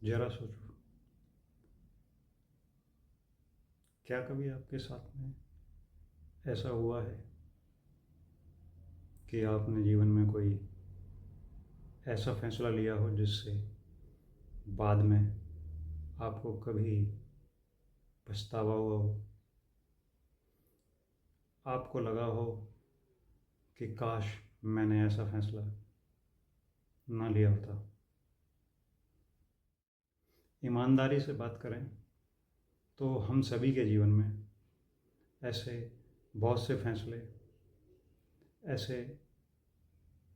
जरा सोचो, क्या कभी आपके साथ में ऐसा हुआ है कि आपने जीवन में कोई ऐसा फैसला लिया हो जिससे बाद में आपको कभी पछतावा हुआ हो, आपको लगा हो कि काश मैंने ऐसा फैसला ना लिया होता। ईमानदारी से बात करें तो हम सभी के जीवन में ऐसे बहुत से फैसले, ऐसे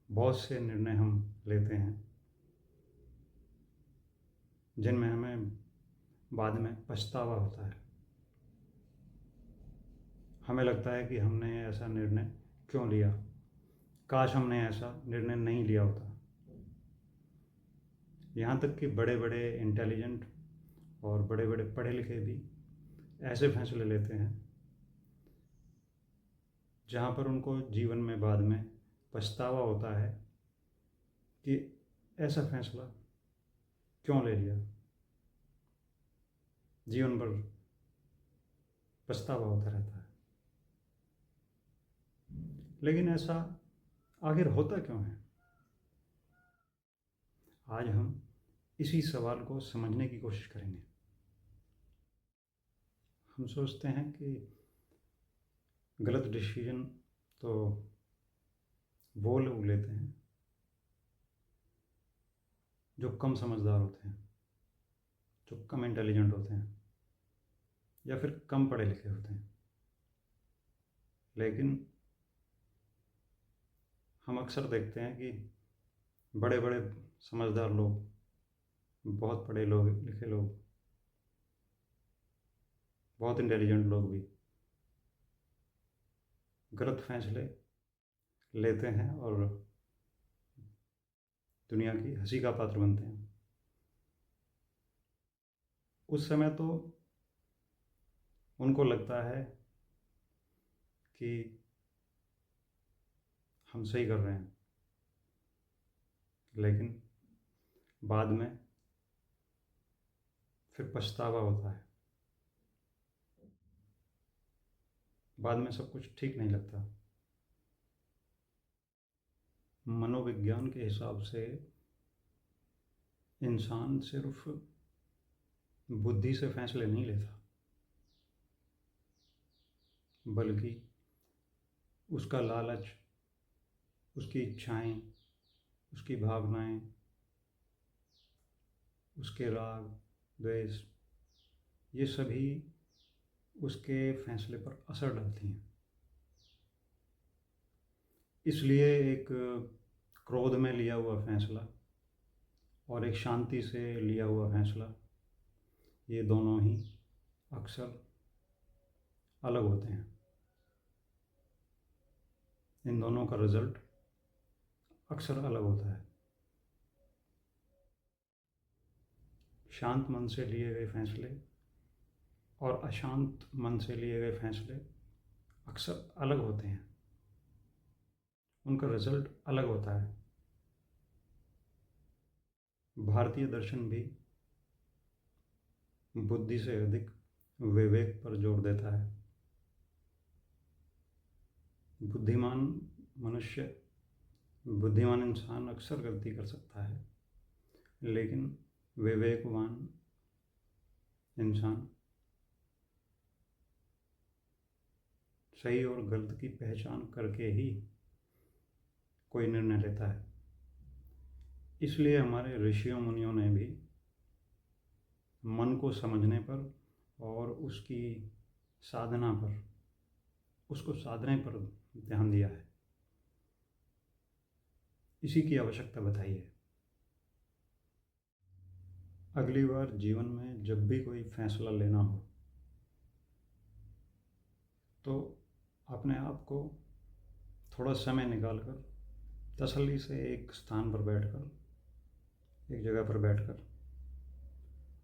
बहुत से निर्णय हम लेते हैं जिनमें हमें बाद में पछतावा होता है। हमें लगता है कि हमने ऐसा निर्णय क्यों लिया, काश हमने ऐसा निर्णय नहीं लिया होता। यहाँ तक कि बड़े बड़े इंटेलिजेंट और बड़े बड़े पढ़े लिखे भी ऐसे फैसले लेते हैं जहाँ पर उनको जीवन में बाद में पछतावा होता है कि ऐसा फैसला क्यों ले लिया। जीवन भर पछतावा होता रहता है। लेकिन ऐसा आखिर होता क्यों है? आज हम इसी सवाल को समझने की कोशिश करेंगे। हम सोचते हैं कि गलत डिसीजन तो वो लोग लेते हैं जो कम समझदार होते हैं, जो कम इंटेलिजेंट होते हैं या फिर कम पढ़े लिखे होते हैं। लेकिन हम अक्सर देखते हैं कि बड़े बड़े समझदार लोग, बहुत पढ़े लोग, लिखे लोग, बहुत इंटेलिजेंट लोग भी गलत फैसले लेते हैं और दुनिया की हंसी का पात्र बनते हैं। उस समय तो उनको लगता है कि हम सही कर रहे हैं, लेकिन बाद में फिर पछतावा होता है। बाद में सब कुछ ठीक नहीं लगता। मनोविज्ञान के हिसाब से इंसान सिर्फ बुद्धि से फैसले नहीं लेता, बल्कि उसका लालच, उसकी इच्छाएं, उसकी भावनाएं, उसके राग, द्वेष, ये सभी उसके फैसले पर असर डालती हैं। इसलिए एक क्रोध में लिया हुआ फैसला और एक शांति से लिया हुआ फैसला, ये दोनों ही अक्सर अलग होते हैं। इन दोनों का रिजल्ट अक्सर अलग होता है। शांत मन से लिए गए फैसले और अशांत मन से लिए गए फैसले अक्सर अलग होते हैं। उनका रिजल्ट अलग होता है। भारतीय दर्शन भी बुद्धि से अधिक विवेक पर जोर देता है। बुद्धिमान मनुष्य, बुद्धिमान इंसान अक्सर गलती कर सकता है, लेकिन विवेकवान इंसान सही और गलत की पहचान करके ही कोई निर्णय लेता है। इसलिए हमारे ऋषियों मुनियों ने भी मन को समझने पर और उसकी साधना पर, उसको साधने पर ध्यान दिया है। इसी की आवश्यकता बताई है। अगली बार जीवन में जब भी कोई फैसला लेना हो तो अपने आप को थोड़ा समय निकालकर तसल्ली से एक स्थान पर बैठकर, एक जगह पर बैठकर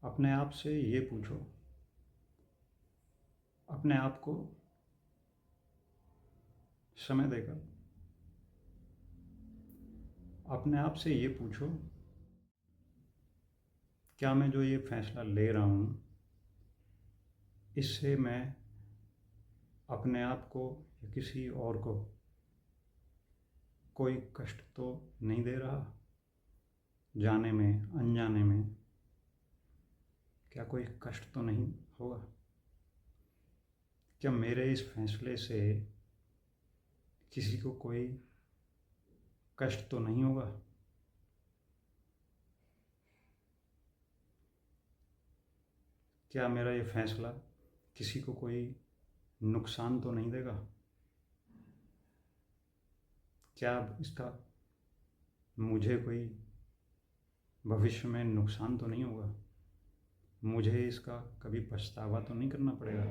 अपने आप से ये पूछो, अपने आप को समय देकर अपने आप से ये पूछो क्या मैं जो ये फैसला ले रहा हूँ इससे मैं अपने आप को या किसी और को कोई कष्ट तो नहीं दे रहा? जाने में अनजाने में क्या कोई कष्ट तो नहीं होगा? क्या मेरे इस फैसले से किसी को कोई कष्ट तो नहीं होगा? क्या मेरा ये फैसला किसी को कोई नुकसान तो नहीं देगा? क्या इसका मुझे कोई भविष्य में नुकसान तो नहीं होगा? मुझे इसका कभी पछतावा तो नहीं करना पड़ेगा?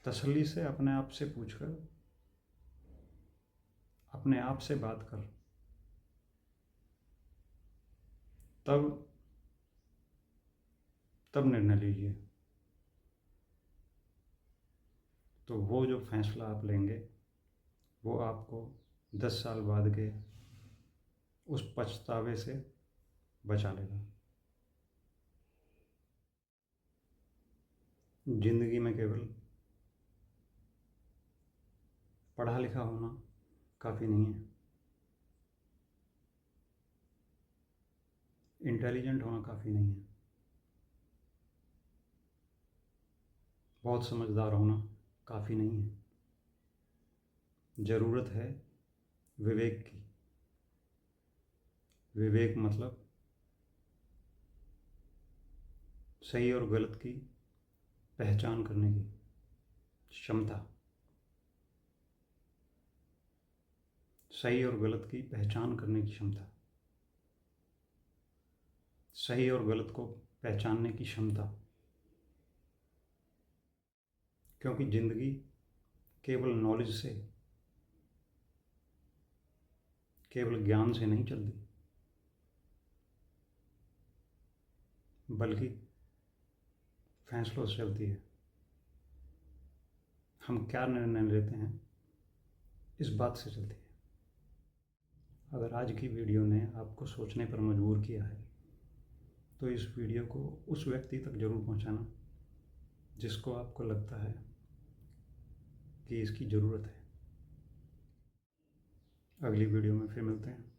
तसल्ली से अपने आप से पूछकर, अपने आप से बात कर, तब तब निर्णय लीजिए। तो वो जो फैसला आप लेंगे वो आपको 10 साल बाद के उस पछतावे से बचा लेगा। जिंदगी में केवल पढ़ा लिखा होना काफ़ी नहीं है, इंटेलिजेंट होना काफ़ी नहीं है, बहुत समझदार होना काफ़ी नहीं है। ज़रूरत है विवेक की। विवेक मतलब सही और गलत की पहचान करने की क्षमता। सही और गलत की पहचान करने की क्षमता, सही और गलत को पहचानने की क्षमता। क्योंकि ज़िंदगी केवल नॉलेज से, केवल ज्ञान से नहीं चलती, बल्कि फैसलों से चलती है। हम क्या निर्णय लेते हैं इस बात से चलती है। अगर आज की वीडियो ने आपको सोचने पर मजबूर किया है तो इस वीडियो को उस व्यक्ति तक ज़रूर पहुंचाना जिसको आपको लगता है कि इसकी ज़रूरत है। अगली वीडियो में फिर मिलते हैं।